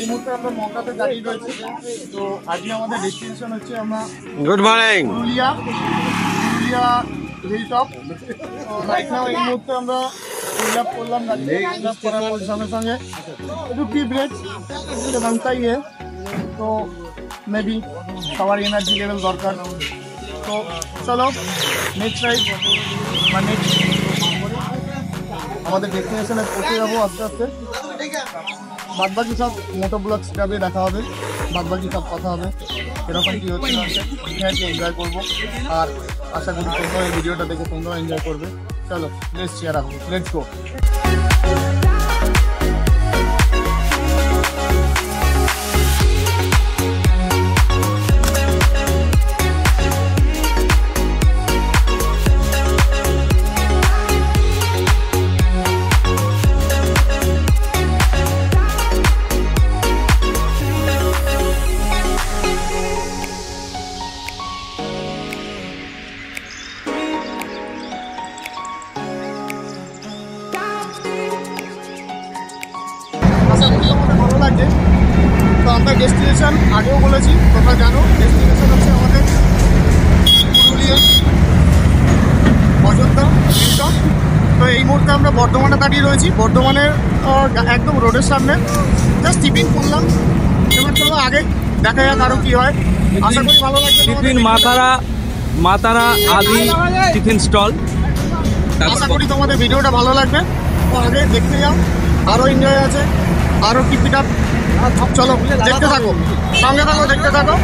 এই মুহূর্তে আমরা মকাতে দাঁড়িয়ে রয়েছি। তো আজকে আমাদের ডেস্টিনেশন হচ্ছে আমরা good morning Purulia hill top. তো রাইট নাও এই মুহূর্তে আমরা ফিল আপ করলাম, গাড়ি ফিল আপ করার সঙ্গে সঙ্গে একটু টি ব্রেক বানতাই है, তো মেবি সবার এনার্জি লেভেল দরকার। তো চলো নেক্সট রাইড বা নেক্সট আমাদের ডেস্টিনেশনে পৌঁছে যাবো আস্তে আস্তে। বাদবাকি সব মোটো ব্লগ যাবে, দেখা হবে, বাদবাকি সব কথা হবে এরকম কী হচ্ছে এনজয় করবো। আর আশা করি তোমরা এই ভিডিওটা দেখে তোমরাও এনজয় করবে। চলো let's chair up, let's go. ভালো লাগছে। তো আমরা ডেস্টিনেশন আগেও বলেছি, তোমরা জানো ডেস্টিনেশন হচ্ছে আমাদের পুরুলিয়া অযোধ্যা হিলটপ। তো এই মুহূর্তে আমরা বর্ধমানে দাঁড়িয়ে রয়েছি, বর্ধমানের একদম রোডের সামনে। জাস্ট টিফিন করলাম, এবার চলো আগে দেখা যাক আরও কী হয়। আশা করি ভালো লাগবে। টিফিন মাতারা আদি টিফিন স্টল। আশা করি তোমাদের ভিডিওটা ভালো লাগবে। তো আগে দেখতে যাও, আরও এনজয় আছে, আরও কিপ ইট আপ। চলো দেখতে থাকো, সঙ্গে থাকো, দেখতে থাকো।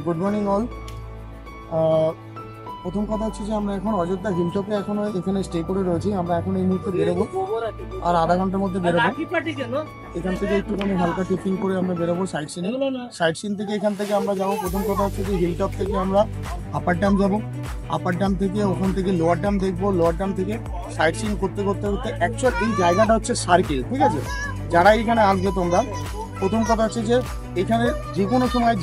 Good morning all. প্রথম কথা হচ্ছে যে আমরা এখন অযোধ্যা হিলটপে এখনো এখানে স্টে করে রয়েছি। আমরা এখন এই মুহূর্তে বেরোবো, আর আধা ঘন্টার মধ্যে বেরোবো। এখান থেকে একটুখানি হালকা টিফিন করে আমরা বেরোবো সাইট সিন থেকে। এখান থেকে আমরা যাবো, প্রথম কথা হচ্ছে যে হিলটপ থেকে আমরা আপার ড্যাম যাবো। আপার ড্যাম থেকে ওখান থেকে লোয়ার ড্যাম দেখবো। লোয়ার ড্যাম থেকে সাইট সিন করতে করতে অ্যাকচুয়াল এই জায়গাটা হচ্ছে সার্কেল, ঠিক আছে? যারা এখানে আসবে তোমরা, প্রথম কথা হচ্ছে যে এখানে যে কোনো সময়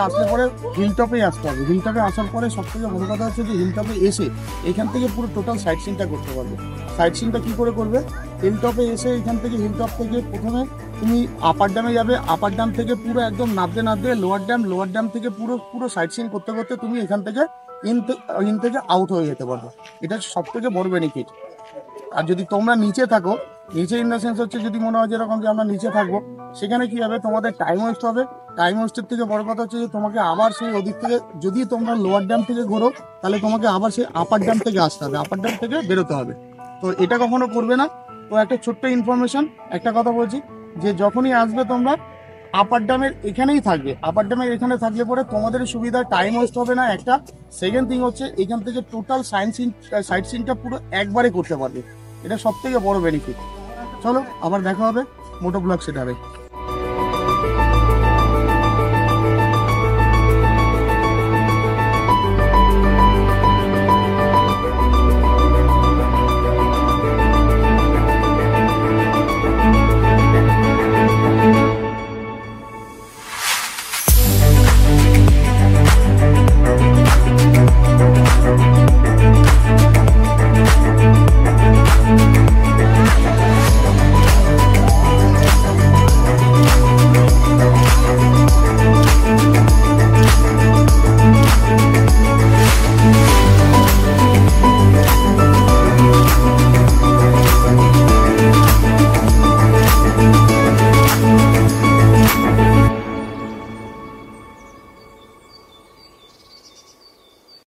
আসলে পরে হিলটপেই আসতে হবে। হিলটপে আসার পরে সব থেকে বড় কথা হচ্ছে যে হিলটপে এসে এখান থেকে পুরো টোটাল সাইট সিনটা করতে পারবে। সাইট সিনটা কী করে করবে? হিলটপে এসে এখান থেকে হিলটপ থেকে প্রথমে তুমি আপার ড্যামে যাবে। আপার ড্যাম থেকে পুরো একদম নামতে লোয়ার ড্যাম থেকে পুরো সাইট সিন করতে করতে তুমি এখান থেকে ইন থেকে আউট হয়ে যেতে পারবে। এটা সব থেকে বড় বেনিফিট। আর যদি তোমরা নিচে থাকো, নিচে ইন দ্য সেন্স হচ্ছে যদি মনে হয় যেরকম যে আমরা নিচে থাকবো, সেখানে কি হবে? তোমাদের টাইম ওয়েস্ট হবে। টাইম ওয়েস্টের থেকে বড় কথা হচ্ছে যে তোমাকে আবার সেই ওদিক থেকে, যদি তোমরা লোয়ার ড্যাম থেকে ঘোরো, তাহলে তোমাকে আবার সেই আপার ড্যাম থেকে আসতে হবে, আপার ড্যাম থেকে বেরোতে হবে। তো এটা কখনো করবে না। তো একটা ছোট্ট ইনফরমেশন, একটা কথা বলছি যে যখনই আসবে তোমরা আপার ড্যামের এখানেই থাকবে। আপার ড্যামের এখানে থাকলে পরে তোমাদের সুবিধা, টাইম ওয়েস্ট হবে না একটা। সেকেন্ড থিং হচ্ছে এখান থেকে টোটাল সাইট সিনটা পুরো একবারে করতে পারবে। এটা সব থেকে বড় বেনিফিট। চলো আবার দেখা হবে মোটো ব্লগ সেটাবে।